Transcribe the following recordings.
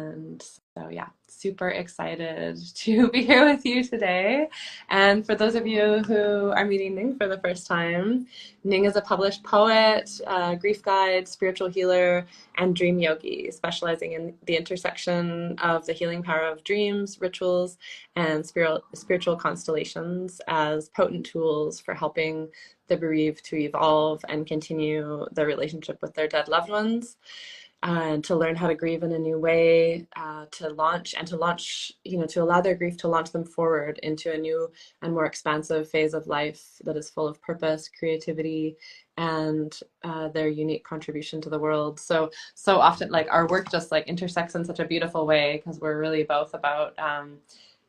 And so, yeah, super excited to be here with you today. And for those of you who are meeting Ning for the first time, Ning is a published poet, grief guide, spiritual healer, and dream yogi, specializing in the intersection of the healing power of dreams, rituals, and spiritual constellations as potent tools for helping the bereaved to evolve and continue their relationship with their dead loved ones, and to learn how to grieve in a new way, to launch, to allow their grief to launch them forward into a new and more expansive phase of life that is full of purpose, creativity, and their unique contribution to the world. So often, like, our work just like intersects in such a beautiful way, because we're really both about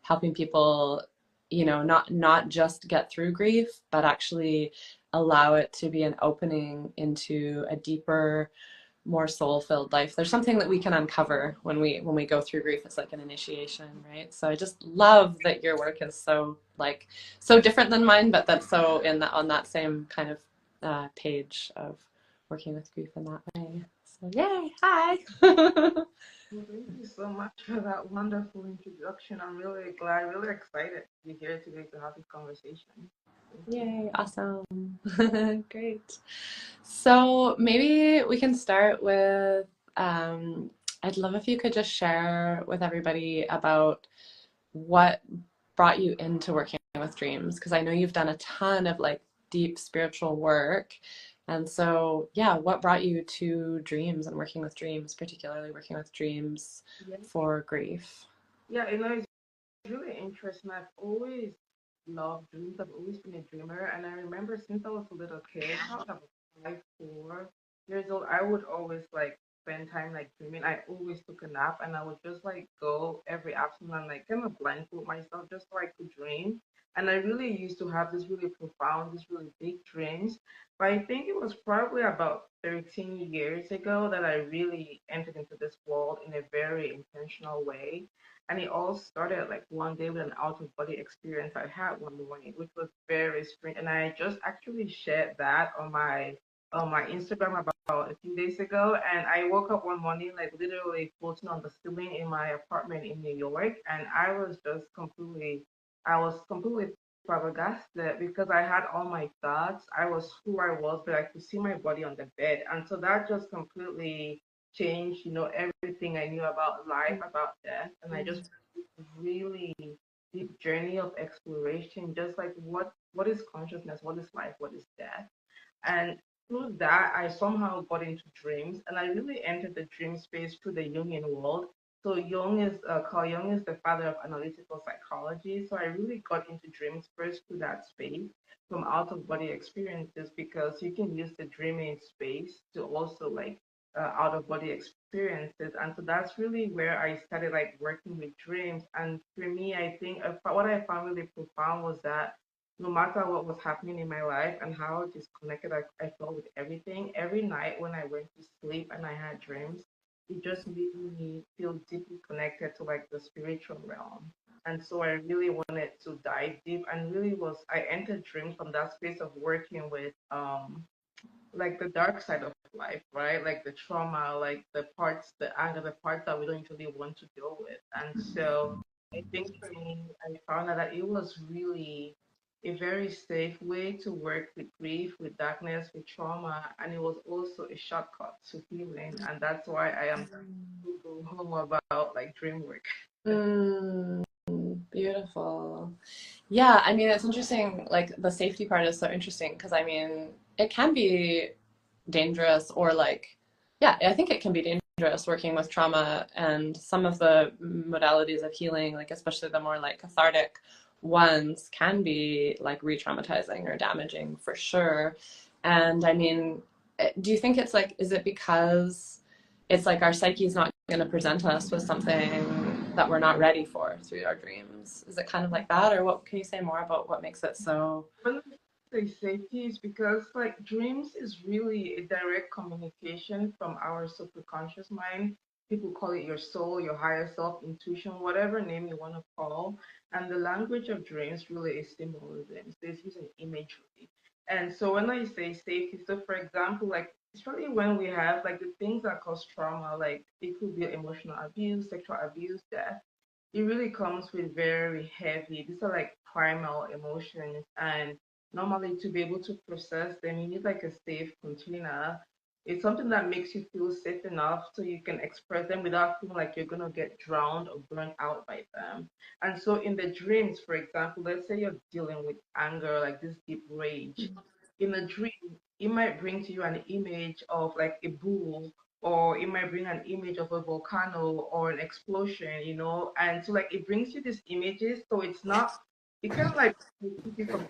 helping people, not just get through grief, but actually allow it to be an opening into a deeper, more soul-filled life. There's something that we can uncover when we go through grief. It's like an initiation, right? So I just love that your work is so different than mine, but that's so on that same kind of page of working with grief in that way. So yay, hi. Well, thank you so much for that wonderful introduction. I'm really glad, really excited to be here today to have this conversation. Thank you. Yay, awesome. Great. So maybe we can start with, I'd love if you could just share with everybody about what brought you into working with dreams, because I know you've done a ton of like deep spiritual work. And so, yeah, what brought you to dreams and working with dreams, particularly working with dreams Yeah, for grief? yeah, it's really interesting. I've always loved dreams. I've always been a dreamer, and I remember since I was a little kid, probably about 5, 4 years old, I would always like spend time like dreaming. I always took a nap, and I would just like go every afternoon and like kind of blindfold myself just so I could dream. And I really used to have this really profound, this really big dreams. But I think it was probably about 13 years ago that I really entered into this world in a very intentional way, and it all started like one day with an out of body experience I had one morning, which was very strange. And I just actually shared that on my Instagram about a few days ago. And I woke up one morning like literally floating on the ceiling in my apartment in New York, and I was completely flabbergasted because I had all my thoughts. I was who I was, but I could see my body on the bed, and so that just completely changed, everything I knew about life, about death, and I just really deep journey of exploration, just like what is consciousness, what is life, what is death, and through that I somehow got into dreams, and I really entered the dream space through the Jungian world. So Carl Jung is the father of analytical psychology. So I really got into dreams first through that space from out of body experiences, because you can use the dreaming space to also like out of body experiences. And so that's really where I started like working with dreams. And for me, I think what I found really profound was that no matter what was happening in my life and how disconnected I felt with everything, every night when I went to sleep and I had dreams, it just made me feel deeply connected to like the spiritual realm. And so I really wanted to dive deep, and really I entered dreams from that space of working with like the dark side of life, right? Like the trauma, like the parts, the anger, the parts that we don't usually want to deal with. And so I think for me, I found out that it was really a very safe way to work with grief, with darkness, with trauma, and it was also a shortcut to healing. And that's why I am so home about like dream work. Mm, beautiful. Yeah, I mean, it's interesting. Like, the safety part is so interesting, because I mean, it can be dangerous, or like, yeah, I think it can be dangerous working with trauma, and some of the modalities of healing, like especially the more like cathartic ones, can be like re-traumatizing or damaging for sure. And I mean, do you think it's like, is it because it's like our psyche's not going to present us with something that we're not ready for through our dreams? Is it kind of like that, or what can you say more about what makes it so? When I say safety, is because like dreams is really a direct communication from our subconscious mind. People call it your soul, your higher self, intuition, whatever name you want to call. And the language of dreams really is symbolism. So it's using imagery. And so when I say safety, so for example, like especially when we have like the things that cause trauma, like it could be emotional abuse, sexual abuse, death. It really comes with very heavy. These are like primal emotions, and normally to be able to process them, you need like a safe container. It's something that makes you feel safe enough so you can express them without feeling like you're gonna get drowned or burnt out by them. And so in the dreams, for example, let's say you're dealing with anger, like this deep rage. In a dream, it might bring to you an image of like a bull, or it might bring an image of a volcano or an explosion, and so like it brings you these images. So it's not, it kind of like keep you from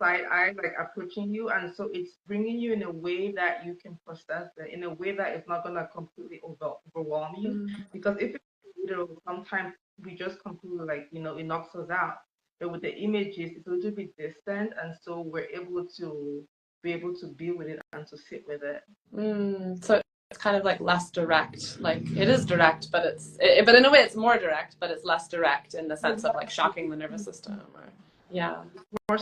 side eye, like approaching you, and so it's bringing you in a way that you can process it, in a way that it's not gonna completely overwhelm you. Mm. Because if it's sometimes we just completely like it knocks us out. But with the images, it's a little bit distant, and so we're able to be with it and to sit with it. So it's kind of like less direct. Like it is direct, but but in a way it's more direct, but it's less direct in the sense of like shocking the nervous system. Or yeah. More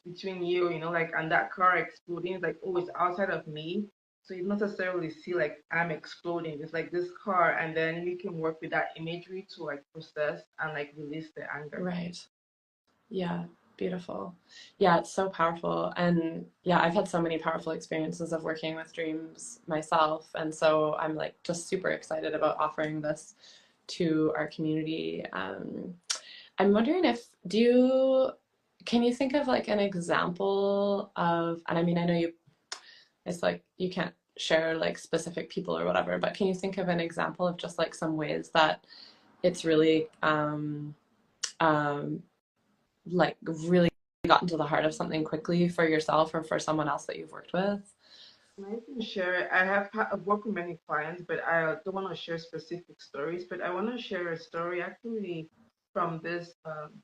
between you, like, and that car exploding is like, oh, it's outside of me. So you don't necessarily see like I'm exploding. It's like this car, and then you can work with that imagery to like process and like release the anger. Right. Yeah. Beautiful. Yeah, it's so powerful. And yeah, I've had so many powerful experiences of working with dreams myself. And so I'm like just super excited about offering this to our community. I'm wondering can you think of like an example of, and I mean, I know it's like you can't share like specific people or whatever, but can you think of an example of just like some ways that it's really, um, like really gotten to the heart of something quickly for yourself or for someone else that you've worked with? I can share. I've worked with many clients, but I don't want to share specific stories. But I want to share a story actually from this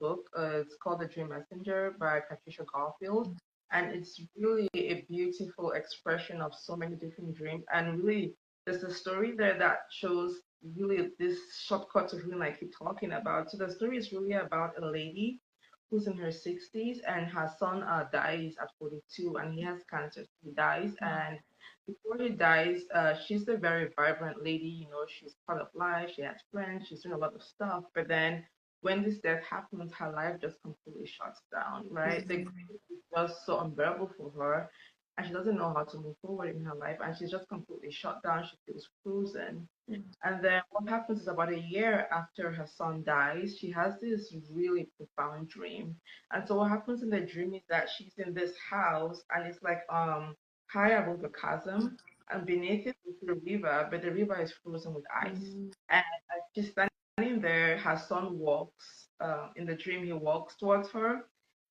book. It's called The Dream Messenger by Patricia Garfield, and it's really a beautiful expression of so many different dreams. And really, there's a story there that shows really this shortcut to really like keep talking about. So the story is really about a lady who's in her 60s, and her son dies at 42, and he has cancer. So he dies, and before he dies, she's a very vibrant lady. She's part of life. She has friends. She's doing a lot of stuff. But then when this death happens, her life just completely shuts down, right? The Mm-hmm. grief is just so unbearable for her, and she doesn't know how to move forward in her life, and she's just completely shut down. She feels frozen. And then what happens is about a year after her son dies, she has this really profound dream. And so what happens in the dream is that she's in this house, and it's like high above a chasm, and beneath it is the river, but the river is frozen with ice. Mm-hmm. And she's standing there, her son walks, in the dream he walks towards her,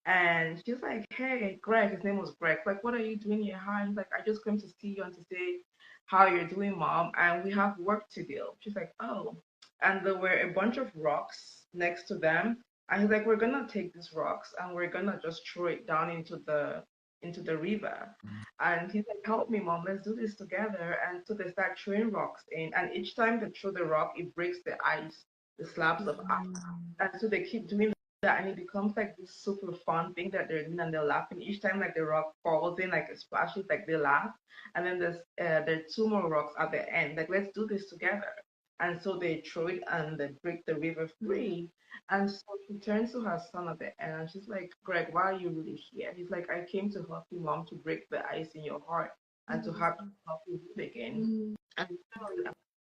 and she's like, "Hey, Greg," his name was Greg. Like, what are you doing here? Hi. He's like, "I just came to see you and to say how you're doing, mom, and we have work to do." She's like, "Oh." And there were a bunch of rocks next to them. And he's like, "We're gonna take these rocks and we're gonna just throw it down into the river." And he's like, "Help me, mom, let's do this together." And so they start throwing rocks in, and each time they throw the rock, it breaks the ice, the slabs of ice. And so they keep doing that, and it becomes like this super fun thing that they're doing, and they're laughing each time like the rock falls in, like it splashes, like they laugh. And then there are two more rocks at the end, like, let's do this together. And so they throw it and they break the river free. And so she turns to her son at the end, and she's like, "Greg, why are you really here?" He's like, "I came to help you, mom, to break the ice in your heart and to help you live again." Mm-hmm.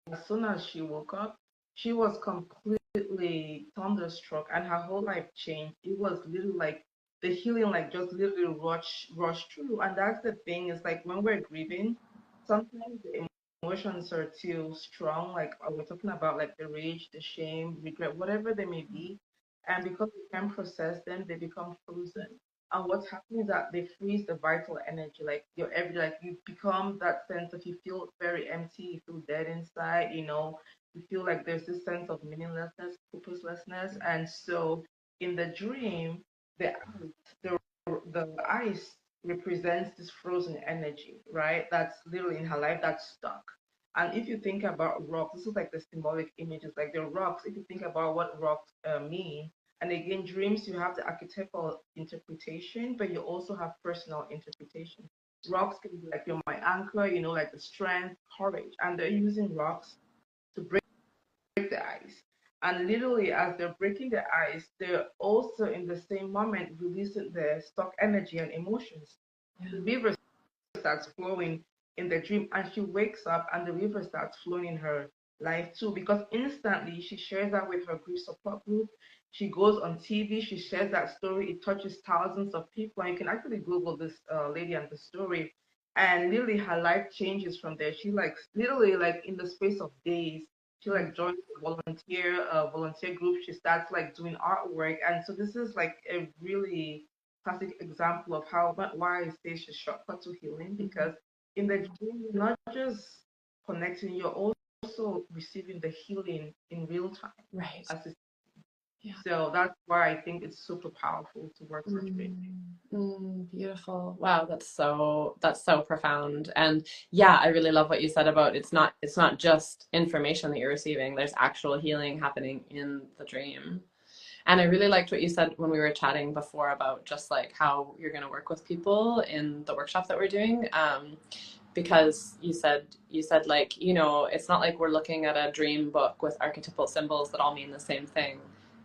And as soon as she woke up, she was completely thunderstruck, and her whole life changed. It was literally like the healing, like just literally rush through. And that's the thing, is like when we're grieving, sometimes the emotions are too strong. Like we're talking about like the rage, the shame, regret, whatever they may be. And because we can't process them, they become frozen. And what's happening is that they freeze the vital energy, like your every, like you become that sense of, you feel very empty, you feel dead inside, you feel like there's this sense of meaninglessness, purposelessness. And so in the dream, the the the ice represents this frozen energy, right? That's literally in her life, that's stuck. And if you think about rocks, this is like the symbolic images, like the rocks. If you think about what rocks mean, and again, dreams, you have the archetypal interpretation, but you also have personal interpretation. Rocks can be like you're my anchor, like the strength, courage, and they're using rocks to break the ice. And literally, as they're breaking the ice, they're also in the same moment releasing their stock energy and emotions. The river starts flowing in the dream, and she wakes up, and the river starts flowing in her life too, because instantly she shares that with her grief support group. She goes on TV, she shares that story. It touches thousands of people, and you can actually Google this lady and the story. And literally, her life changes from there. She like literally like in the space of days, she like joins a volunteer group. She starts like doing artwork, and so this is like a really classic example of how why I say she's shortcut to healing, because in the dream you're not just connecting, you're also receiving the healing in real time. Right. As it's, Yeah. so that's why I think it's super powerful to work with dream. Beautiful. Wow, that's so profound. And yeah, I really love what you said about it's not just information that you're receiving. There's actual healing happening in the dream. And I really liked what you said when we were chatting before about just like how you're going to work with people in the workshop that we're doing. Because you said like, it's not like we're looking at a dream book with archetypal symbols that all mean the same thing.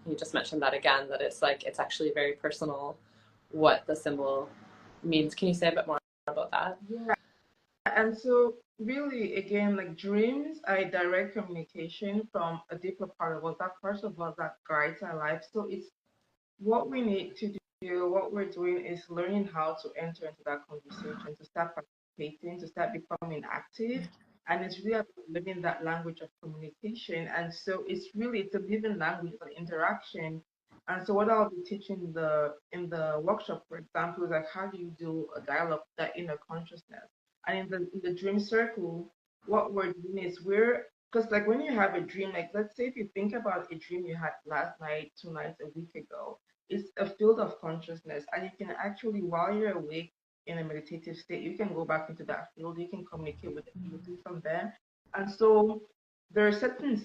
You just mentioned that again, that it's like it's actually very personal what the symbol means. Can you say a bit more about that? Yeah, and so really again, like dreams are a direct communication from a deeper part of us, that part of us that guides our life. So it's what we need to do, what we're doing is learning how to enter into that conversation, to start participating, to start becoming active. And it's really about living that language of communication. And so it's a living language of interaction. And so what I'll be teaching in the workshop, for example, is like how do you do a dialogue with that inner consciousness? And in the dream circle, what we're doing is because like when you have a dream, like let's say if you think about a dream you had last night, 2 nights, a week ago, it's a field of consciousness, and you can actually, while you're awake in a meditative state, you can go back into that field, you can communicate with the deity from there. And so there are certain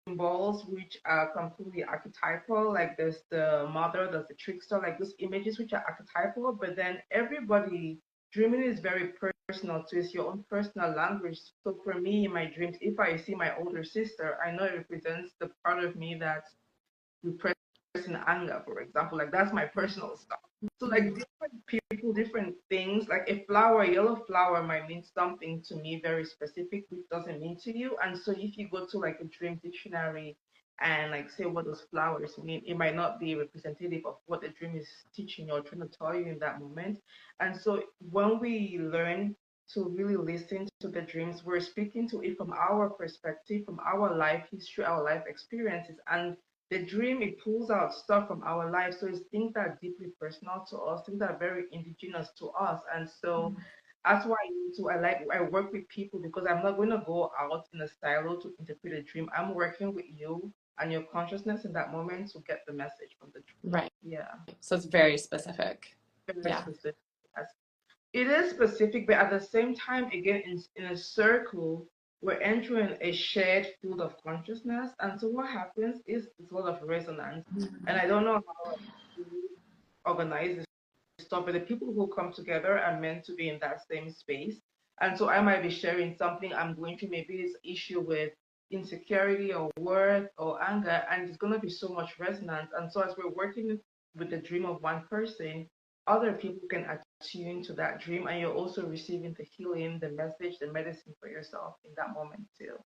symbols which are completely archetypal, like there's the mother, there's the trickster, like those images which are archetypal, but then everybody dreaming is very personal, so it's your own personal language. So for me in my dreams, if I see my older sister, I know it represents the part of me that's repressing anger, for example. Like that's my personal stuff. So like different people, different things. Like a flower, a yellow flower might mean something to me very specific, which doesn't mean to you. And so if you go to like a dream dictionary and like say what those flowers mean, it might not be representative of what the dream is teaching you or trying to tell you in that moment. And so when we learn to really listen to the dreams, we're speaking to it from our perspective, from our life history, our life experiences. And the dream, it pulls out stuff from our life. So it's things that are deeply personal to us, things that are very indigenous to us. And so that's why I work with people, because I'm not going to go out in a silo to interpret a dream. I'm working with you and your consciousness in that moment to get the message from the dream. Right. Yeah. So it's very specific. Very Yeah. specific. It is specific, but at the same time, again, in a circle, we're entering a shared field of consciousness. And so what happens is it's a lot of resonance. And I don't know how you organize this stuff, but the people who come together are meant to be in that same space. And so I might be sharing something I'm going through, maybe it's issue with insecurity or worth or anger, and it's going to be so much resonance. And so as we're working with the dream of one person, other people can attune to that dream, and you're also receiving the healing, the message, the medicine for yourself in that moment too.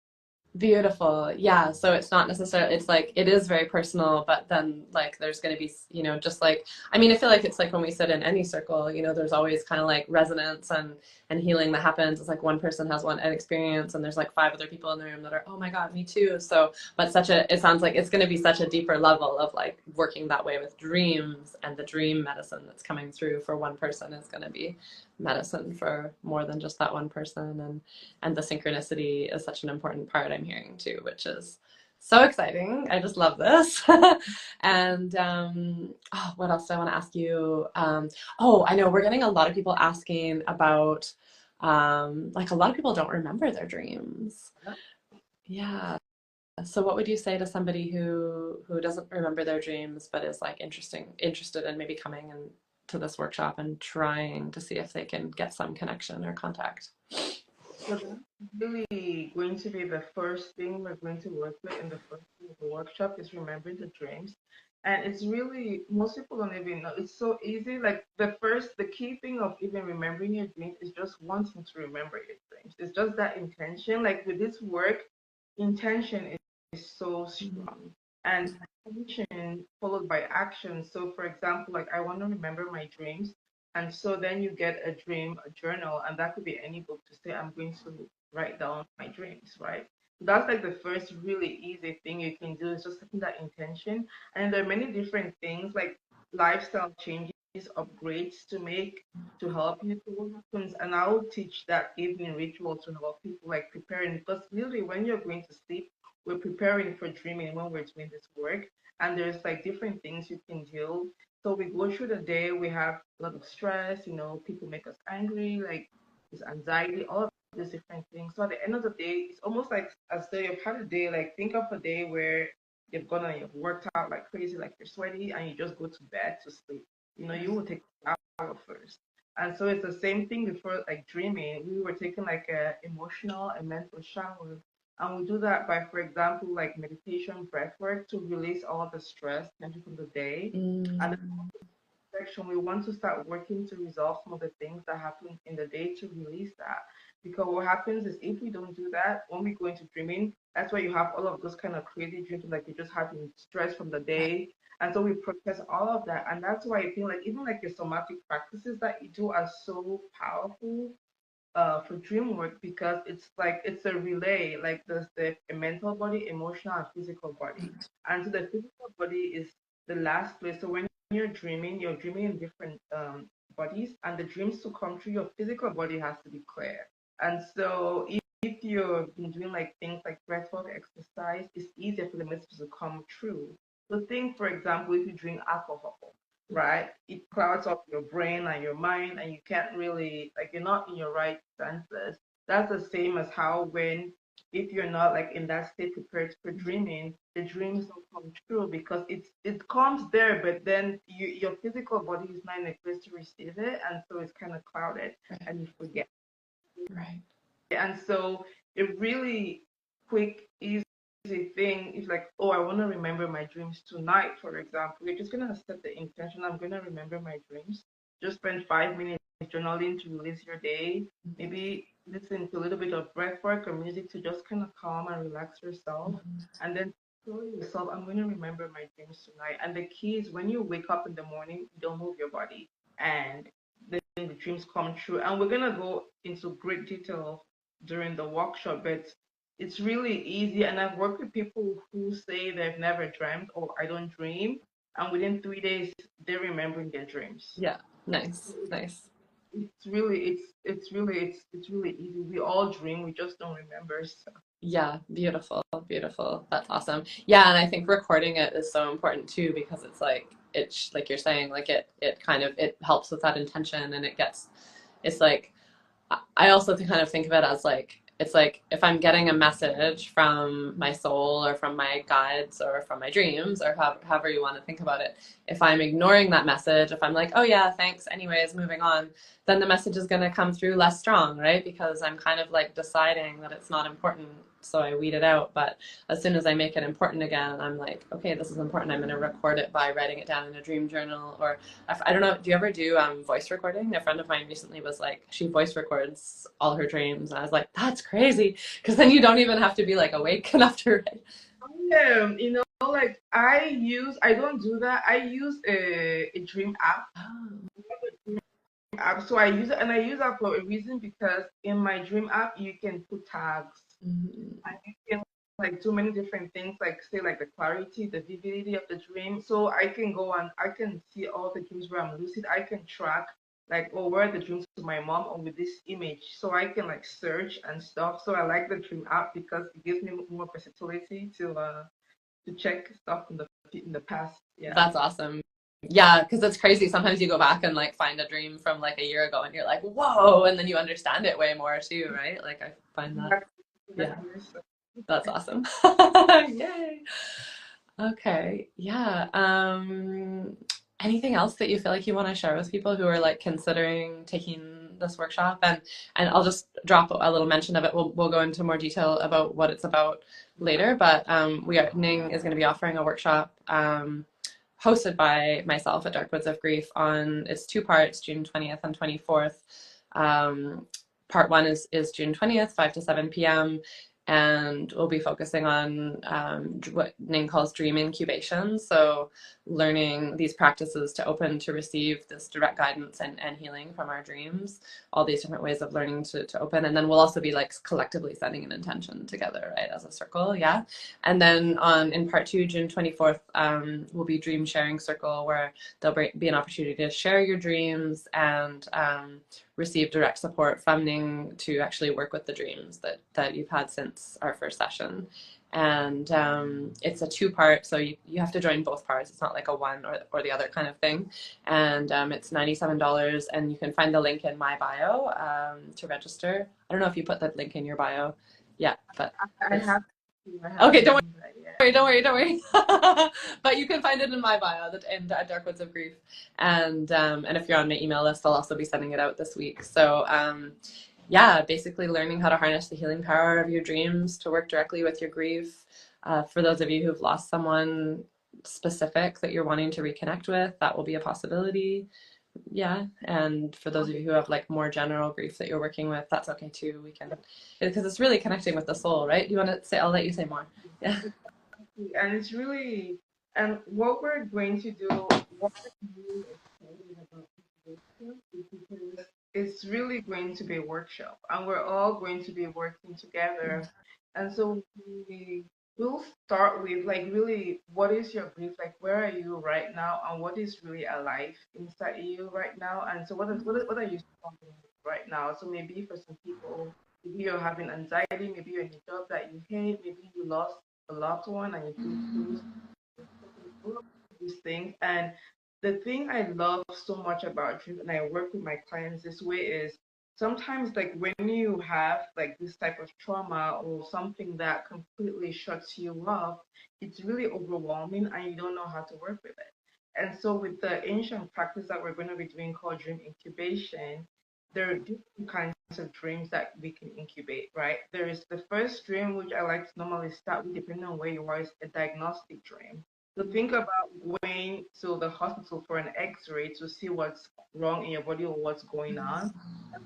Beautiful. Yeah. So it's not necessarily, it's like, it is very personal, but then like there's going to be, just like, I mean, I feel like it's like when we sit in any circle, there's always kind of like resonance and healing that happens. It's like one person has an experience and there's like five other people in the room that are, oh my God, me too. So, but it sounds like it's going to be such a deeper level of like working that way with dreams, and the dream medicine that's coming through for one person is going to be medicine for more than just that one person. And the synchronicity is such an important part, I'm hearing too, which is so exciting. I just love this. And what else do I want to ask you? I know we're getting a lot of people asking about like a lot of people don't remember their dreams. Yeah. So what would you say to somebody who doesn't remember their dreams but is like interested in maybe coming and to this workshop and trying to see if they can get some connection or contact. So that's really going to be the first thing we're going to work with in the first day of the workshop is remembering the dreams. And it's really, most people don't even know. It's so easy. Like the key thing of even remembering your dreams is just wanting to remember your dreams. It's just that intention. Like with this work, intention is so strong. And intention followed by action. So for example, like I want to remember my dreams. And so then you get a dream, a journal, and that could be any book to say, I'm going to write down my dreams, right? So that's like the first really easy thing you can do is just setting that intention. And there are many different things like lifestyle changes, upgrades to make to help you to what happens. And I'll teach that evening ritual to help people like preparing because literally when you're going to sleep, we're preparing for dreaming when we're doing this work. And there's like different things you can do. So we go through the day, we have a lot of stress, people make us angry, like this anxiety, all of these different things. So at the end of the day, it's almost like as though you've had a day, like think of a day where you've gone and you've worked out like crazy, like you're sweaty, and you just go to bed to sleep. You will take a shower first. And so it's the same thing before like dreaming. We were taking like a emotional and mental shower. And we do that by, for example, like meditation, breath work to release all the stress tension from the day. And section, we want to start working to resolve some of the things that happen in the day to release that. Because what happens is if we don't do that, when we go into dreaming, that's why you have all of those kind of crazy dreams, like you're just having stress from the day. And so we process all of that. And that's why I feel like even like your somatic practices that you do are so powerful for dream work because it's like it's a relay, like there's the mental body, emotional, and physical body. And so the physical body is the last place. So when you're dreaming in different bodies, and the dreams to come true, your physical body has to be clear. And so if you've been doing like things like breathwork exercise, it's easier for the messages to come true. So think, for example, if you drink alcohol, right? It clouds up your brain and your mind, and you can't really, like, you're not in your right senses. That's the same as how when, if you're not like in that state prepared for dreaming, the dreams don't come true because it comes there, but then your physical body is not in a place to receive it, and so it's kind of clouded, and you forget. Right. And so a really quick, easy thing is like, oh, I want to remember my dreams tonight, for example. You're just going to set the intention, I'm going to remember my dreams. Just spend 5 minutes journaling to release your day. Maybe listen to a little bit of breath work or music to just kind of calm and relax yourself. And then tell yourself, I'm going to remember my dreams tonight. And the key is when you wake up in the morning, you don't move your body. And then the dreams come true. And we're going to go into great detail during the workshop, but it's really easy. And I've worked with people who say they've never dreamt or I don't dream. And within 3 days, they're remembering their dreams. Yeah. Nice. Nice. It's really easy. We all dream, we just don't remember. So. Yeah, beautiful, beautiful. That's awesome. Yeah, and I think recording it is so important too because it's like you're saying, like it kind of it helps with that intention and it's like I also kind of think of it as like it's like if I'm getting a message from my soul or from my guides or from my dreams or however you want to think about it, if I'm ignoring that message, if I'm like, oh yeah, thanks, anyways, moving on, then the message is going to come through less strong, right? Because I'm kind of like deciding that it's not important, so I weed it out. But as soon as I make it important again, I'm like, okay, this is important. I'm going to record it by writing it down in a dream journal. Or I don't know, do you ever do voice recording? A friend of mine recently was like, she voice records all her dreams. And I was like, that's crazy. Because then you don't even have to be like awake enough to write. Like I don't do that. I use a dream app. So I use it, and I use that for a reason because in my dream app you can put tags, and you can like do many different things, like say like the clarity, the vividity of the dream. So I can go and I can see all the dreams where I'm lucid. I can track like, oh, where are the dreams to my mom or with this image, so I can like search and stuff. So I like the dream app because it gives me more versatility to check stuff in the past. Yeah. That's awesome. Yeah, because it's crazy. Sometimes you go back and like find a dream from like a year ago and you're like, whoa, and then you understand it way more too, right? Like I find that. Yeah. That's awesome. Yay. Okay. Yeah. anything else that you feel like you want to share with people who are like considering taking this workshop? And I'll just drop a little mention of it. We'll go into more detail about what it's about later, but Ning is going to be offering a workshop hosted by myself at Dark Woods of Grief on, it's two parts, June 20th and 24th. Part one is June 20th, 5 to 7 p.m. And we'll be focusing on what Ning calls dream incubation. So learning these practices to open to receive this direct guidance and healing from our dreams, all these different ways of learning to open. And then we'll also be like collectively setting an intention together, right, as a circle. Yeah. And then in part two, June 24th, will be Dream Sharing Circle, where there'll be an opportunity to share your dreams and receive direct support from Ning to actually work with the dreams that you've had since our first session. And it's a two-part, so you have to join both parts. It's not like a one or the other kind of thing. And it's $97, and you can find the link in my bio to register. I don't know if you put that link in your bio. Yeah, but I have. Okay, don't worry. But you can find it in my bio in Dark Woods of Grief, and if you're on my email list, I'll also be sending it out this week. So yeah, basically learning how to harness the healing power of your dreams to work directly with your grief. For those of you who've lost someone specific that you're wanting to reconnect with, that will be a possibility. Yeah, and for those of you who have like more general grief that you're working with, that's okay too. We can, because it's really connecting with the soul, right? You want to say? I'll let you say more. Yeah. And it's really, and what we're going to do, what I'm really excited about this workshop is because it's really going to be a workshop, and we're all going to be working together. And so we'll start with like really, what is your grief? Like, where are you right now, and what is really alive inside you right now? And so what are you struggling with right now? So maybe for some people, maybe you're having anxiety, maybe you're in a job that you hate, maybe you lost a loved one and you feel close, all of these things. And the thing I love so much about dreams, and I work with my clients this way, is sometimes like when you have like this type of trauma or something that completely shuts you off, it's really overwhelming and you don't know how to work with it. And so with the ancient practice that we're going to be doing called dream incubation, there are different kinds of dreams that we can incubate, right? There is the first dream, which I like to normally start with, depending on where you are, is a diagnostic dream. So think about going to the hospital for an X-ray to see what's wrong in your body or what's going on. And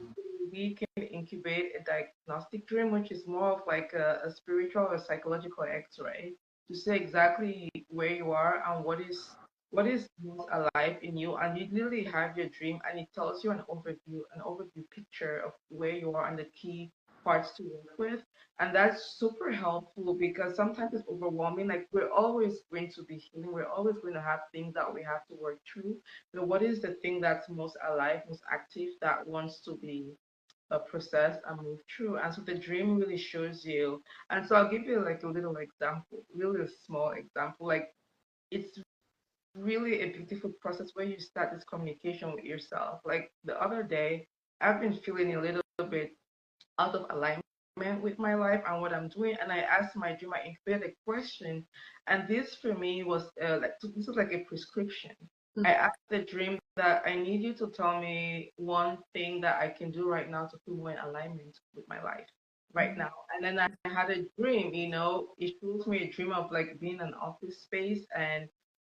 we can incubate a diagnostic dream, which is more of like a spiritual or psychological X-ray to see exactly where you are and what is most alive in you. And you literally have your dream and it tells you an overview picture of where you are and the key parts to work with. And that's super helpful because sometimes it's overwhelming. Like we're always going to be healing, we're always going to have things that we have to work through. But what is the thing that's most alive, most active, that wants to be processed and moved through? And so the dream really shows you. And so I'll give you like a little example, really a small example. Like it's really a beautiful process where you start this communication with yourself. Like the other day, I've been feeling a little bit out of alignment with my life and what I'm doing. And I asked my dream, I incubated a question. And this for me was this was like a prescription. I asked the dream that I need you to tell me one thing that I can do right now to feel more in alignment with my life right now. And then I had a dream, it shows me a dream of like being in an office space and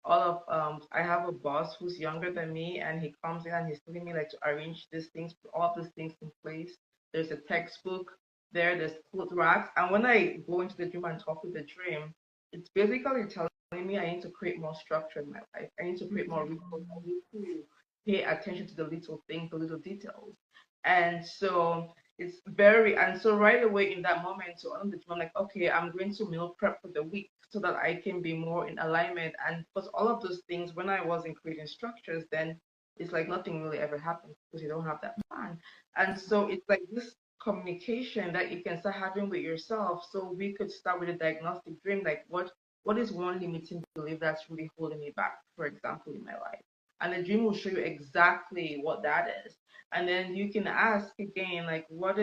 all of I have a boss who's younger than me and he comes in and he's telling me like to arrange these things, put all these things in place. There's a textbook there's clothes racks. And when I go into the dream and talk with the dream, it's basically telling me I need to create more structure in my life. I need to create more rituals. I need to pay attention to the little things, the little details. And so and so right away in that moment, so on the dream, I'm like, okay, I'm going to meal prep for the week so that I can be more in alignment. And because all of those things, when I wasn't creating structures, then it's like nothing really ever happens because you don't have that plan. And so it's like this communication that you can start having with yourself. So we could start with a diagnostic dream, like what is one limiting belief that's really holding me back, for example, in my life. And the dream will show you exactly what that is. And then you can ask again, like, what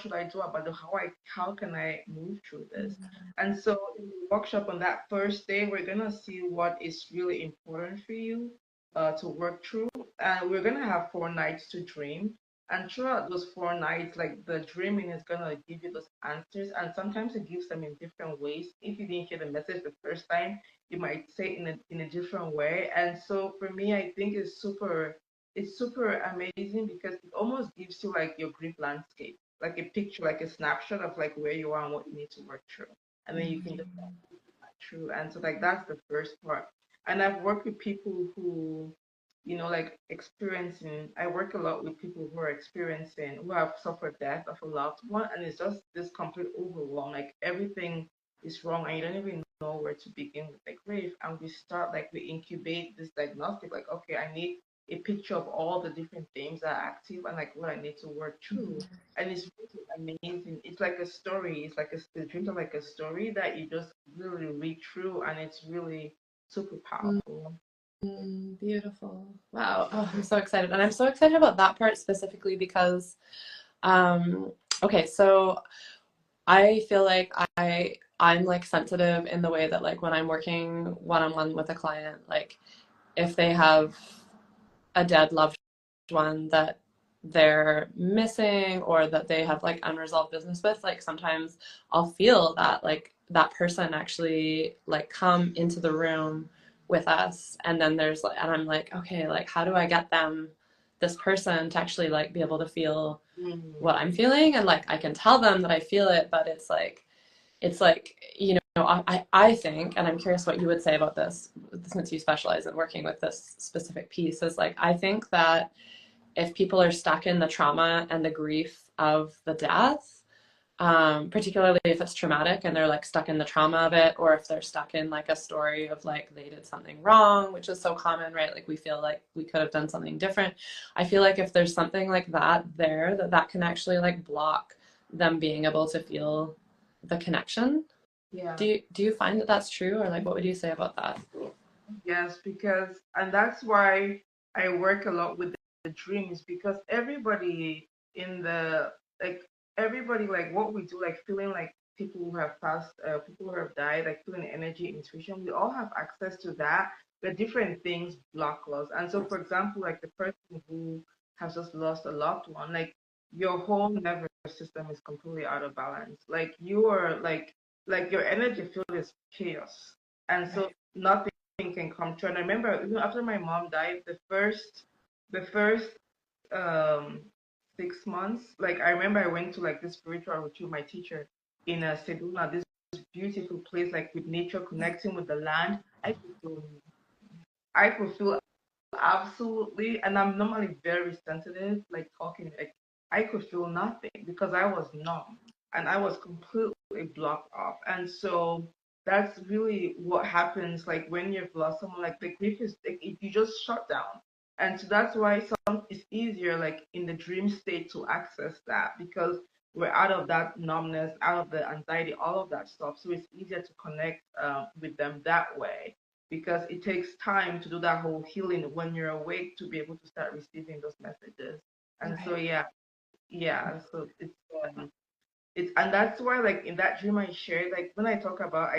should I do about it? How can I move through this? And so in the workshop on that first day, we're gonna see what is really important for you, to work through, and we're gonna have 4 nights to dream. And throughout those 4 nights, like the dreaming is gonna give you those answers, and sometimes it gives them in different ways. If you didn't hear the message the first time, you might say it in a different way. And so for me, I think it's super amazing because it almost gives you like your grief landscape, like a picture, like a snapshot of like where you are and what you need to work through, and then you can just true. And so like that's the first part. And I've worked with people who, like experiencing, I work a lot with people who are experiencing, who have suffered death of a loved one, and it's just this complete overwhelm. Like everything is wrong and you don't even know where to begin with the grief. And we incubate this diagnostic, like, okay, I need a picture of all the different things that are active and like what I need to work through. And it's really amazing. It's like a story. It's like the dreams are like a story that you just literally read through, and it's really super powerful. Beautiful. Wow. Oh, I'm so excited. And I'm so excited about that part specifically because, um, okay, so I feel like I'm like sensitive in the way that like when I'm working one-on-one with a client, like if they have a dead loved one that they're missing or that they have like unresolved business with, like sometimes I'll feel that like that person actually like come into the room with us, and then there's like, and I'm like, okay, like how do I get them, this person, to actually like be able to feel what Mm. I'm feeling, and like I can tell them that I feel it, but it's like, I think, and I'm curious what you would say about this since you specialize in working with this specific piece, is like I think that if people are stuck in the trauma and the grief of the death, particularly if it's traumatic and they're like stuck in the trauma of it, or if they're stuck in like a story of like they did something wrong, which is so common, right? Like we feel like we could have done something different. I feel like if there's something like that there, that can actually like block them being able to feel the connection. Yeah. Do you find that that's true, or like what would you say about that? Yes, because, and that's why I work a lot with the dreams, because in the, like, everybody, like, what we do, like, feeling like people who have passed, people who have died, like, feeling energy, intuition, we all have access to that, but different things block us. And so, for example, like, the person who has just lost a loved one, like, your whole nervous system is completely out of balance. Like, you are, like, your energy field is chaos. And so, Right. nothing can come true. And I remember even after my mom died, the first 6 months, like I remember I went to like this spiritual retreat with my teacher in Sedona, this beautiful place, like with nature, connecting with the land. I could feel absolutely, and I'm normally very sensitive, like talking, like I could feel nothing because I was numb and I was completely blocked off. And so that's really what happens, like when you've lost someone, like the grief is like you just shut down. And so that's why it's easier, like in the dream state, to access that because we're out of that numbness, out of the anxiety, all of that stuff. So it's easier to connect with them that way because it takes time to do that whole healing when you're awake to be able to start receiving those messages. And so Right. yeah, yeah. So it's and that's why like in that dream I shared, like when I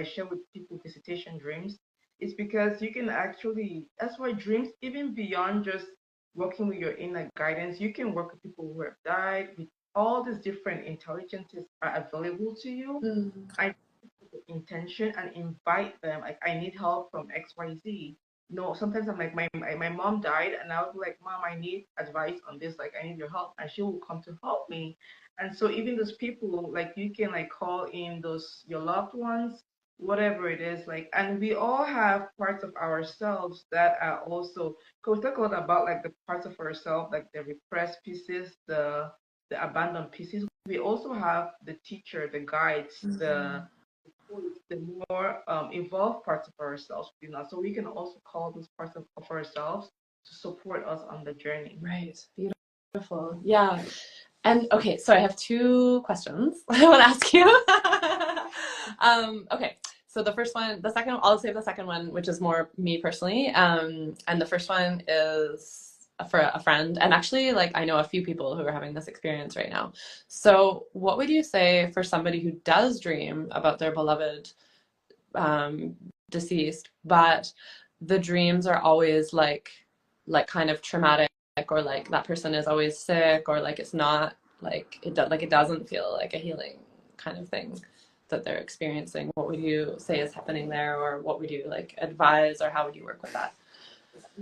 share with people visitation dreams, it's because you can actually that's why dreams, even beyond just working with your inner guidance, you can work with people who have died, with all these different intelligences are available to you. Mm. I intention and invite them. Like, I need help from XYZ. No, sometimes I'm like, my mom died, and I'll be like, Mom, I need advice on this. Like, I need your help. And she will come to help me. And so, even those people, like, you can, like, call in your loved ones, whatever it is. Like, and we all have parts of ourselves that are also, because we talk a lot about, like, the parts of ourselves, like the repressed pieces, the abandoned pieces. We also have the teacher, the guides, the more evolved parts of ourselves, so we can also call those parts of ourselves to support us on the journey. Right. Beautiful. Yeah. And okay, so I have two questions I want to ask you. Okay, so the second, I'll save the second one, which is more me personally. And the first one is for a friend, and actually, like I know a few people who are having this experience right now. So, what would you say for somebody who does dream about their beloved deceased, but the dreams are always like like kind of traumatic, or like that person is always sick, or like it's not like it doesn't feel like a healing kind of thing that they're experiencing. What would you say is happening there, or what would you like advise, or how would you work with that?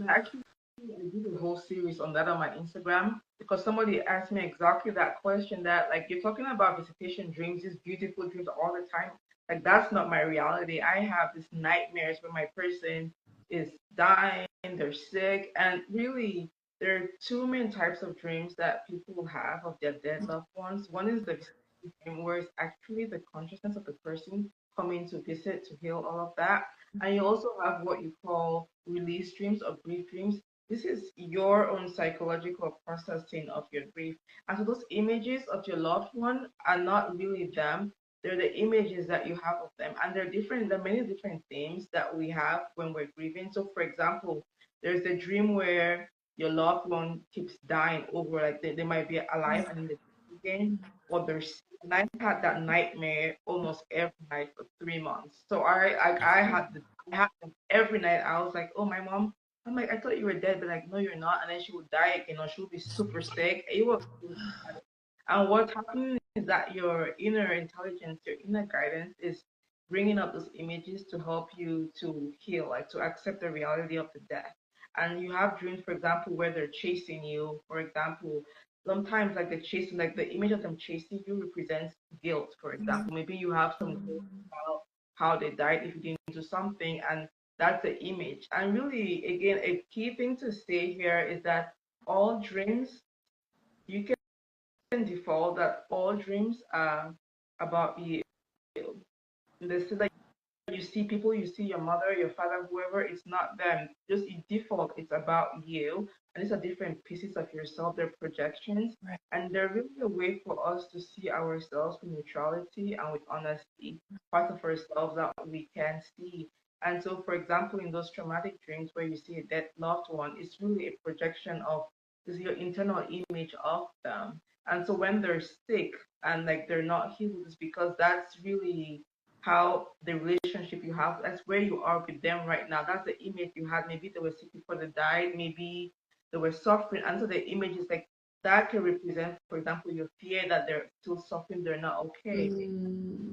Actually, I did a whole series on that on my Instagram because somebody asked me exactly that question. That like you're talking about visitation dreams, these beautiful dreams all the time. Like that's not my reality. I have these nightmares where my person is dying, they're sick, and really there are two main types of dreams that people have of their dead loved ones. One is the visitation dream, where it's actually the consciousness of the person coming to visit to heal all of that. And you also have what you call release dreams or grief dreams. This is your own psychological processing of your grief. And so those images of your loved one are not really them. They're the images that you have of them. And they're different, there are many different themes that we have when we're grieving. So for example, there's the dream where your loved one keeps dying over, like they might be alive and in the again, or they're sick. And I had that nightmare almost every night for 3 months. So I had them every night. I was like, oh, my mom. I'm like, I thought you were dead, but like, no, you're not. And then she would die again, or she would be super sick. It was really bad. And what's happening is that your inner intelligence, your inner guidance is bringing up those images to help you to heal, like to accept the reality of the death. And you have dreams, for example, where they're chasing you. For example, sometimes like the chasing, like the image of them chasing you represents guilt. For example, maybe you have some guilt about how they died if you didn't do something, and that's the image. And really, again, a key thing to say here is that all dreams, you can default that all dreams are about you. They say that you see people, you see your mother, your father, whoever, it's not them. Just you default, it's about you. And these are different pieces of yourself, they're projections. Right. And they're really a way for us to see ourselves with neutrality and with honesty, part of ourselves that we can see. And so, for example, in those traumatic dreams where you see a dead loved one, it's really a projection of this your internal image of them. And so when they're sick and like they're not healed, it's because that's really how the relationship you have, that's where you are with them right now. That's the image you had. Maybe they were sick before they died, maybe they were suffering. And so the image is like that can represent, for example, your fear that they're still suffering, they're not okay. And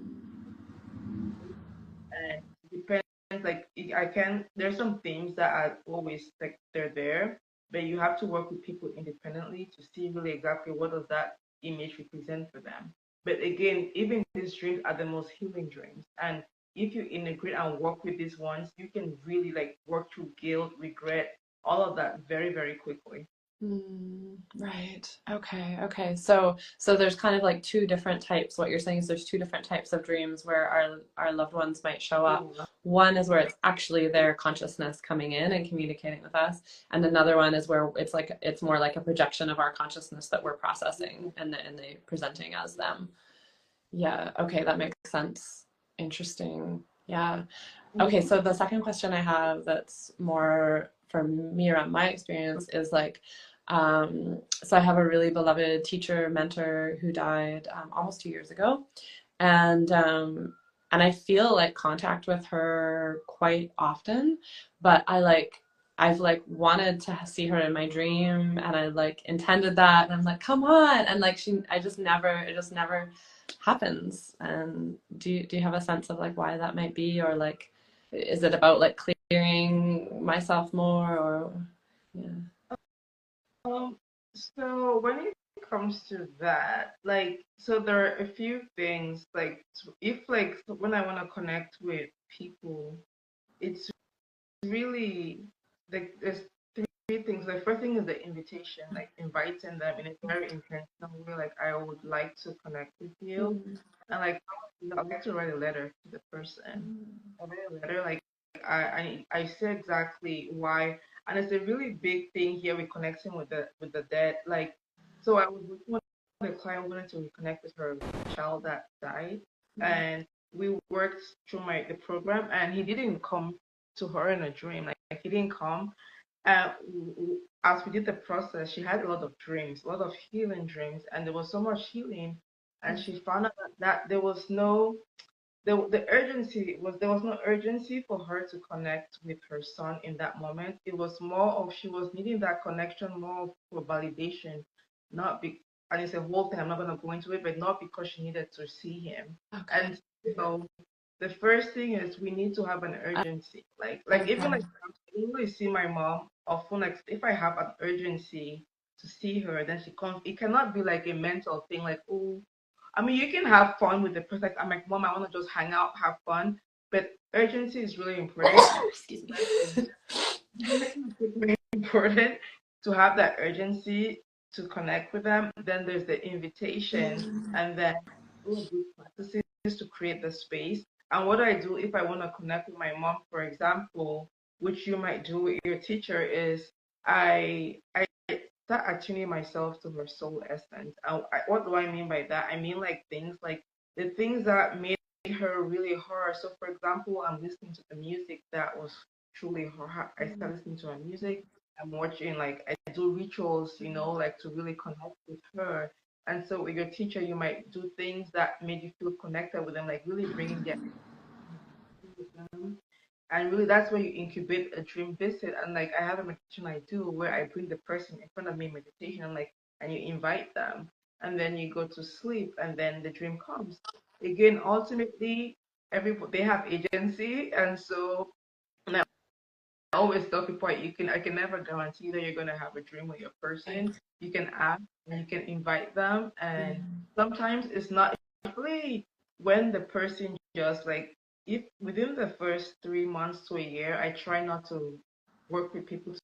it depends, like I can, there's some things that are always like they're there, but you have to work with people independently to see really exactly what does that image represent for them. But again, even these dreams are the most healing dreams. And if you integrate and work with these ones, you can really like work through guilt, regret, all of that very, very quickly. Right. Okay. Okay. So there's kind of like two different types. What you're saying is there's two different types of dreams where our loved ones might show up. One is where it's actually their consciousness coming in and communicating with us, and another one is where it's more like a projection of our consciousness that we're processing, and they presenting as them. Yeah. Okay, that makes sense. Interesting. Yeah. Okay, so the second question I have that's more for me around my experience is like, so I have a really beloved teacher, mentor who died almost 2 years ago, and I feel like contact with her quite often, but I've like wanted to see her in my dream, and I like intended that, and I'm like, come on, and like it just never happens. And do you have a sense of like why that might be, or like is it about like clearing myself more, or yeah. Um, so when it comes to that, like, so there are a few things, like, if like when I want to connect with people, it's really like there's three things. The first thing is the invitation, like inviting them in a very intentional way, like I would like to connect with you, Mm, and like I like to write a letter to the person. I write a letter, like I say exactly why, and it's a really big thing here with connecting with the dead. Like, so I was working with a client wanted to reconnect with her child that died, and we worked through the program, and he didn't come to her in a dream. Like he didn't come. As we did the process, she had a lot of dreams, a lot of healing dreams, and there was so much healing, and she found out that there was no the urgency was there was no urgency for her to connect with her son in that moment. It was more of she was needing that connection more for validation, not be and it's a whole thing. I'm not gonna go into it, but not because she needed to see him. Okay. And the first thing is we need to have an urgency. Like even Okay. like I usually see my mom often like if I have an urgency to see her, then she comes. It cannot be like a mental thing, like oh I mean, you can have fun with the person. Like, I'm like, Mom, I want to just hang out, have fun. But urgency is really important. Excuse me. It's really important to have that urgency to connect with them. Then there's the invitation, and then all of these practices to create the space. And what I do if I want to connect with my mom, for example, which you might do with your teacher, is I start attuning myself to her soul essence. What do I mean by that? I mean like things like the things that made her really her. So for example, I'm listening to the music that was truly her. I start listening to her music. I'm watching like I do rituals, like to really connect with her. And so with your teacher, you might do things that made you feel connected with them, like really bringing their and really, that's where you incubate a dream visit. And like, I have a meditation I do where I bring the person in front of me in meditation, and you invite them, and then you go to sleep, and then the dream comes. Again, ultimately, everybody they have agency, and so I always tell people I can never guarantee that you're gonna have a dream with your Right. person. You can ask and you can invite them, and sometimes it's not really when the person just like if within the first 3 months to a year, I try not to work with people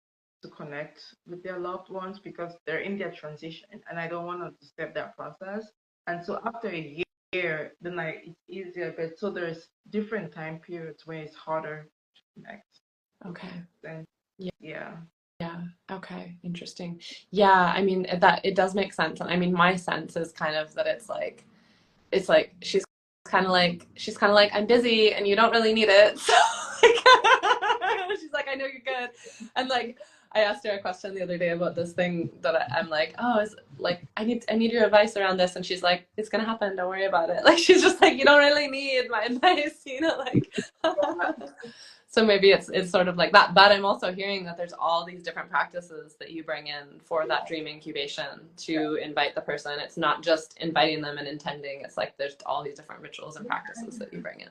to connect with their loved ones because they're in their transition and I don't want to disturb that process. And so after a year, then it's easier. But so there's different time periods where it's harder to connect. Okay. Then Yeah. yeah. Yeah. Okay. Interesting. Yeah. I mean, that it does make sense. And I mean, my sense is kind of that it's like she's kind of like I'm busy and you don't really need it. So like, she's like I know you're good. And like I asked her a question the other day about this thing that I'm like, oh, is like I need your advice around this, and she's like, it's gonna happen. Don't worry about it. Like she's just like, you don't really need my advice, like. So maybe it's sort of like that, but I'm also hearing that there's all these different practices that you bring in for that dream incubation to invite the person. It's not just inviting them and intending. It's like there's all these different rituals and practices that you bring in.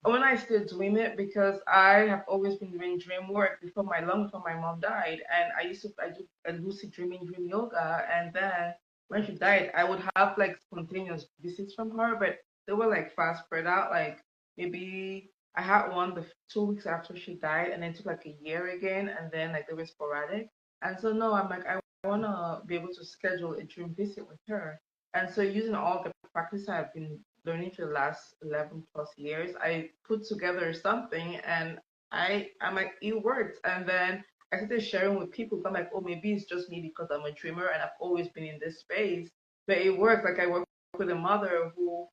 When I started doing it, because I have always been doing dream work long before my mom died, and I do a lucid dreaming, dream yoga, and then when she died, I would have like spontaneous visits from her, but they were like fast spread out. Like maybe I had one the 2 weeks after she died, and then it took like a year again, and then like they were sporadic. And so no, I'm like I wanna be able to schedule a dream visit with her. And so using all the practice I've been learning for the last 11 plus years, I put together something and I'm like, it worked. And then I started sharing with people. I'm like, oh, maybe it's just me because I'm a dreamer and I've always been in this space. But it worked. Like I worked with a mother who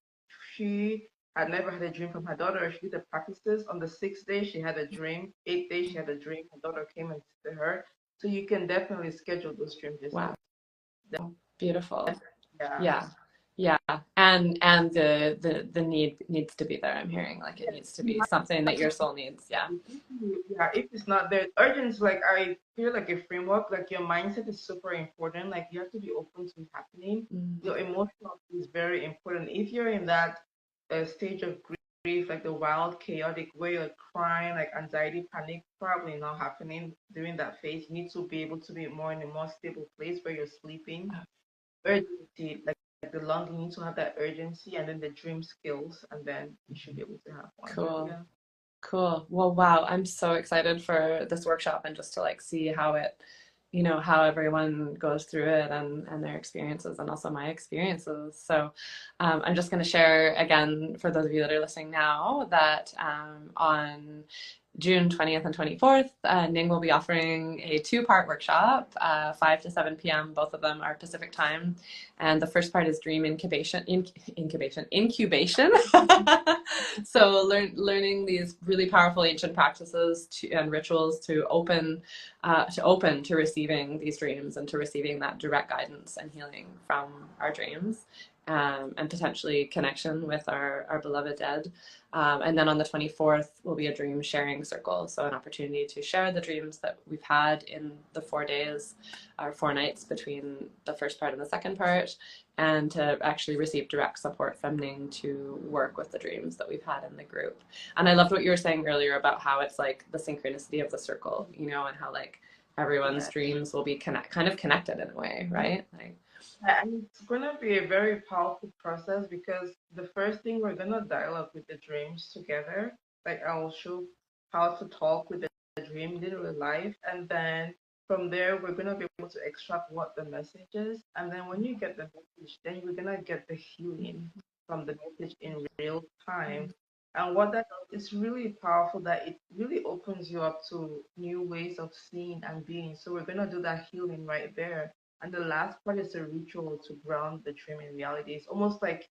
she had never had a dream from her daughter. She did the practices. On the 6th day, she had a dream. 8th day, she had a dream. Her daughter came and visited her. So you can definitely schedule those dream Wow, visits. beautiful. Yeah. Yeah, yeah, and the need needs to be there. I'm hearing like it needs to be something that your soul needs. Yeah. Yeah, if it's not there, urgent, like I feel like a framework, like your mindset is super important. Like you have to be open to it happening. Your emotional is very important. If you're in that stage of grief, like the wild, chaotic way, you're crying, like anxiety, panic, probably not happening during that phase. You need to be able to be more in a more stable place where you're sleeping. Urgency, like the longing, you need to have that urgency, and then the dream skills, and then you should be able to have one. Cool. Yeah. Cool. Well, wow. I'm so excited for this workshop and just to like see how it, how everyone goes through it and their experiences and also my experiences. So I'm just going to share again for those of you that are listening now that on June 20th and 24th, Ning will be offering a two-part workshop, 5 to 7 p.m. Both of them are Pacific time. And the first part is dream incubation. So learning these really powerful ancient practices and rituals to open to receiving these dreams and to receiving that direct guidance and healing from our dreams. and potentially connection with our beloved dead. And then on the 24th will be a dream sharing circle. So an opportunity to share the dreams that we've had in the 4 days or 4 nights between the first part and the second part, and to actually receive direct support from Ning to work with the dreams that we've had in the group. And I loved what you were saying earlier about how it's like the synchronicity of the circle, you know, and how like everyone's Yeah. dreams will be kind of connected in a way, right? Like, And it's gonna be a very powerful process because the first thing we're gonna dialogue with the dreams together. Like I will show how to talk with the dream in real life, and then from there we're gonna be able to extract what the message is. And then when you get the message, then you're gonna get the healing from the message in real time. And what that does, it's really powerful that it really opens you up to new ways of seeing and being. So we're gonna do that healing right there. And the last part is a ritual to ground the dream in reality. It's almost like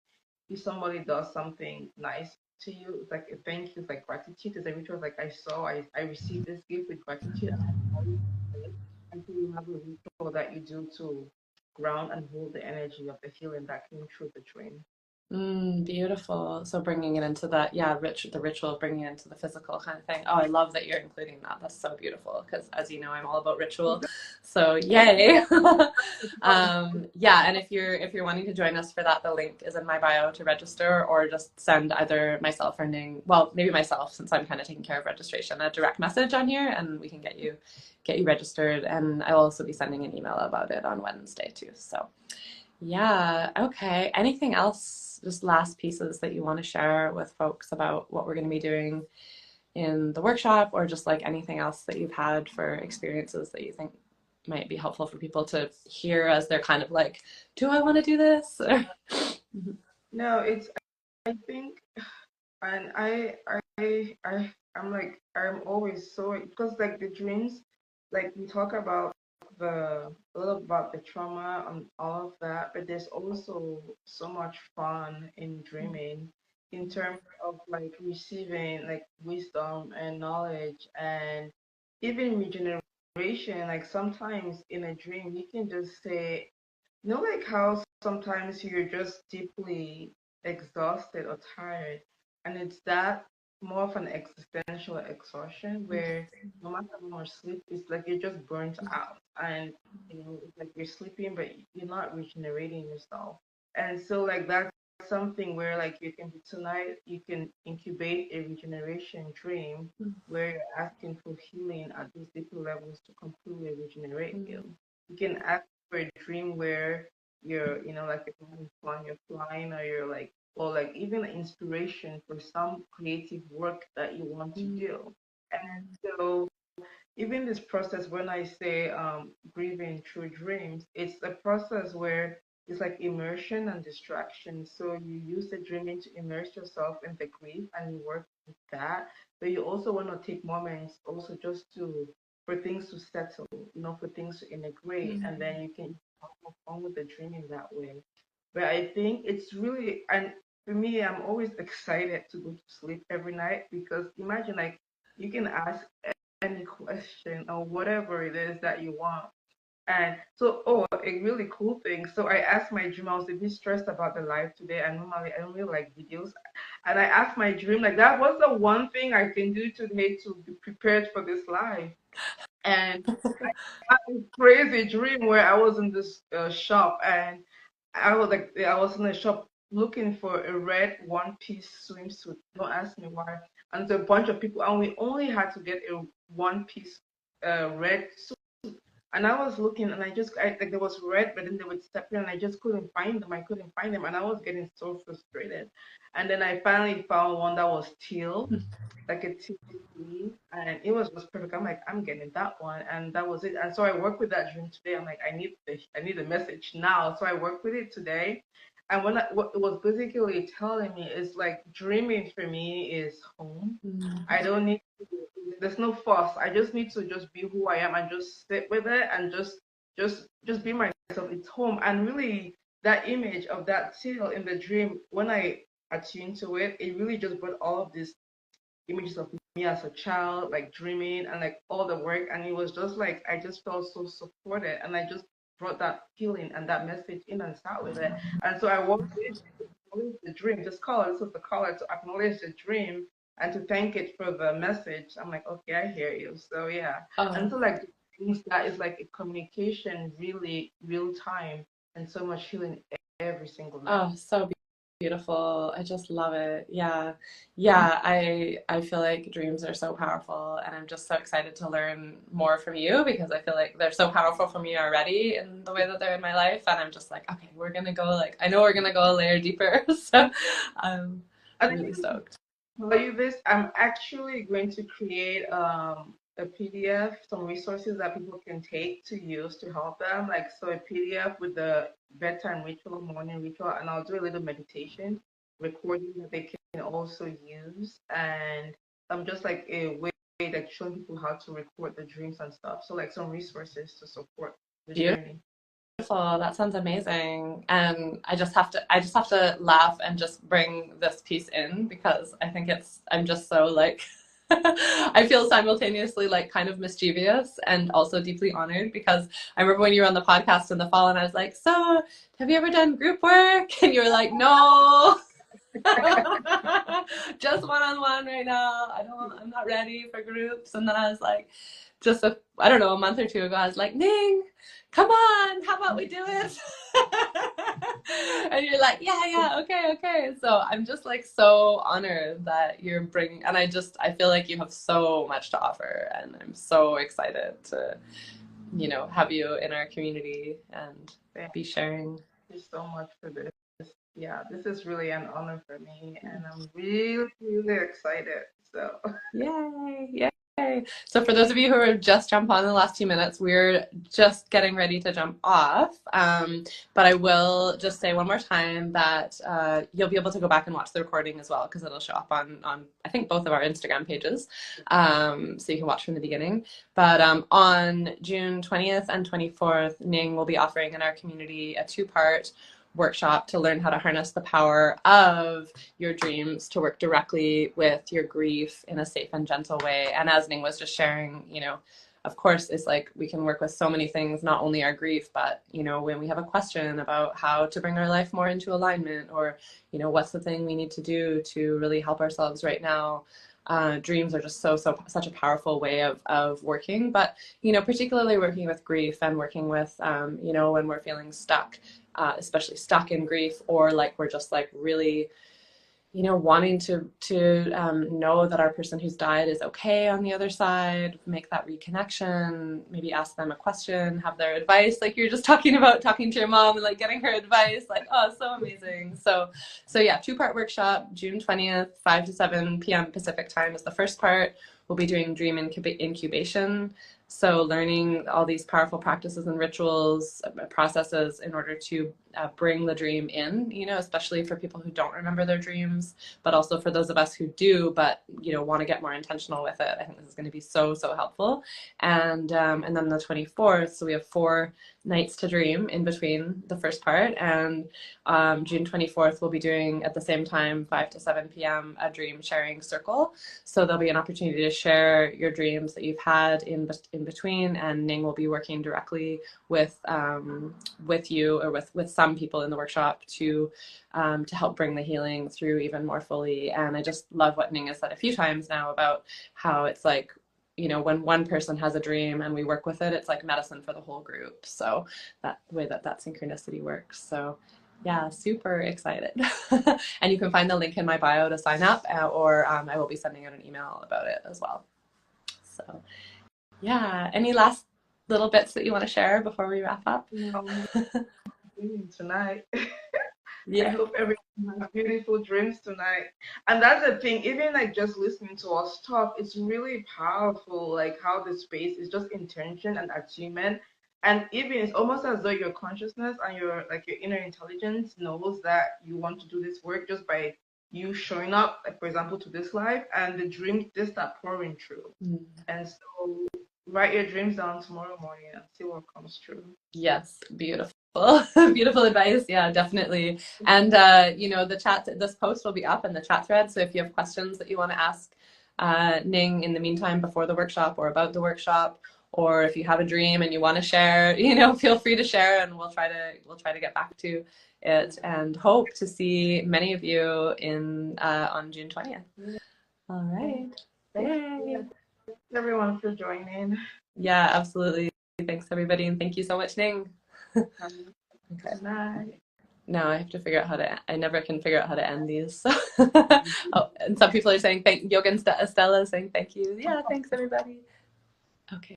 if somebody does something nice to you, it's like a thank you, it's like gratitude. It's a ritual like I received this gift with gratitude and I always say. And so you have a ritual that you do to ground and hold the energy of the healing that came through the dream. beautiful. So bringing it into that, yeah, the ritual of bringing it into the physical kind of thing. Oh, I love that you're including that. That's so beautiful because, as you know, I'm all about ritual. So yay. Yeah, and if you're wanting to join us for that, the link is in my bio to register, or just send either myself or Ning, well, maybe myself since I'm kind of taking care of registration, a direct message on here, and we can get you registered. And I'll also be sending an email about it on Wednesday too. So. Yeah, okay. Anything else, just last pieces that you want to share with folks about what we're going to be doing in the workshop, or just like anything else that you've had for experiences that you think might be helpful for people to hear as they're kind of like, do I want to do this? No, it's I think and I'm like I'm always so because like the dreams, like we talk about a lot about the trauma and all of that, but there's also so much fun in dreaming in terms of like receiving like wisdom and knowledge and even regeneration. Like sometimes in a dream you can just say, like how sometimes you're just deeply exhausted or tired, and it's that more of an existential exhaustion where no matter how much sleep, it's like you're just burnt out, and it's like you're sleeping, but you're not regenerating yourself. And so, like that's something where like you can tonight, you can incubate a regeneration dream where you're asking for healing at these deeper levels to completely regenerate you. You can ask for a dream where like you're having fun, you're flying, or you're like, or like even inspiration for some creative work that you want to do. And so even this process, when I say grieving through dreams, it's a process where it's like immersion and distraction. So you use the dreaming to immerse yourself in the grief and you work with that. But you also want to take moments also just to for things to settle, for things to integrate, and then you can move on with the dreaming that way. But I think it's really and for me, I'm always excited to go to sleep every night because imagine like you can ask any question or whatever it is that you want. And so, a really cool thing. So I asked my dream, I was a bit stressed about the live today. And normally I don't really like videos. And I asked my dream, like, that was the one thing I can do today to be prepared for this live. And I had this crazy dream where I was in this shop and I was in the shop looking for a red one-piece swimsuit. Don't ask me why. And there's a bunch of people, and we only had to get a one-piece red suit. And I was looking, and like there was red, but then they would step in, and I just couldn't find them. I couldn't find them, and I was getting so frustrated. And then I finally found one that was teal, like a TV, and it was just perfect. I'm like, I'm getting that one, and that was it. And so I work with that dream today. I'm like, I need a message now. So I work with it today, and what it was basically telling me is like dreaming for me is home. I don't need to, there's no fuss. I just need to just be who I am and just sit with it and just be myself. It's home, and really that image of that seal in the dream when I attuned to it, it really just brought all of these images of me as a child, like dreaming and like all the work. And it was just like, I just felt so supported. And I just brought that feeling and that message in and start with it. And so I walked in to acknowledge the dream, just call it, this was the caller to acknowledge the dream and to thank it for the message. I'm like, okay, I hear you. So yeah. And Oh, so like things that is like a communication really real time and so much healing every single night. oh, so beautiful. I just love it. Yeah. Yeah, I feel like dreams are so powerful and I'm just so excited to learn more from you because I feel like they're so powerful for me already in the way that they're in my life and I'm just like, okay, we're gonna go like I know we're gonna go a layer deeper. So I'm I think really stoked. tell you this, I'm actually going to create a PDF, some resources that people can take to use to help them. Like so a PDF with the bedtime ritual, morning ritual, and I'll do a little meditation recording that they can also use. And I'm just like a way like showing people how to record the dreams and stuff. So like some resources to support the journey. Beautiful. That sounds amazing. And I just have to laugh and just bring this piece in because I think I'm just so like I feel simultaneously like kind of mischievous and also deeply honored because I remember when you were on the podcast in the fall and I was like, so have you ever done group work? And you were like, no. Just one-on-one right now. I'm not ready for groups. And then I was like, I don't know, a month or two ago, I was like, Ning, come on, how about we do it? And you're like, yeah, okay. So I'm just like so honored that you're bringing, and I feel like you have so much to offer, and I'm so excited to, have you in our community and Thank be sharing. you so much for this. Yeah, this is really an honor for me, and I'm really, really excited. So, Yay, yay. So for those of you who are just jump on in the last 2 minutes, we're just getting ready to jump off. But I will just say one more time that you'll be able to go back and watch the recording as well because it'll show up on I think both of our Instagram pages. So you can watch from the beginning. But on June 20th and 24th, Ning will be offering in our community a 2-part workshop to learn how to harness the power of your dreams to work directly with your grief in a safe and gentle way. And as Ning was just sharing, of course, it's like we can work with so many things, not only our grief, but, when we have a question about how to bring our life more into alignment or, what's the thing we need to do to really help ourselves right now. Dreams are just such a powerful way of working, but particularly working with grief and working with when we're feeling stuck, especially stuck in grief or like we're just like really wanting to know that our person who's died is okay on the other side, make that reconnection, maybe ask them a question, have their advice, like you're just talking about talking to your mom and like getting her advice, like, oh, so amazing. So yeah, 2-part workshop, June 20th, 5 to 7 p.m. Pacific time is the first part. We'll be doing dream incubation. So learning all these powerful practices and rituals, processes in order to bring the dream in, especially for people who don't remember their dreams, but also for those of us who do, but, want to get more intentional with it. I think this is going to be so helpful. And then the 24th, so we have 4 nights to dream in between the first part. And June 24th, we'll be doing at the same time, 5 to 7 p.m., a dream sharing circle. So there'll be an opportunity to share your dreams that you've had in between, and Ning will be working directly with you or with some people in the workshop to help bring the healing through even more fully. And I just love what Ning has said a few times now about how it's like, when one person has a dream and we work with it, it's like medicine for the whole group. So that way that synchronicity works. So yeah, super excited. And you can find the link in my bio to sign up, or I will be sending out an email about it as well. So yeah, any last little bits that you want to share before we wrap up? tonight. I Yeah. hope everyone has beautiful dreams tonight. And that's the thing, even like just listening to us talk, it's really powerful, like how the space is just intention and achievement. And even it's almost as though your consciousness and your inner intelligence knows that you want to do this work just by you showing up, like for example, to this life, and the dreams just start pouring through. And so write your dreams down tomorrow morning and see what comes true. Yes, beautiful. Beautiful advice. Yeah, definitely. And the chat, this post will be up in the chat thread. So if you have questions that you want to ask Ning in the meantime before the workshop or about the workshop, or if you have a dream and you want to share, you know, feel free to share, and we'll try to get back to it, and hope to see many of you in on June 20th. All right. Thanks everyone for joining. Yeah, absolutely. Thanks everybody, and thank you so much, Ning. Good Okay. night. Now I have to figure out how to. I never can figure out how to end these. So. Oh, and some people are saying thank. Yoga and Stella is saying thank you. Yeah, thanks everybody. Okay.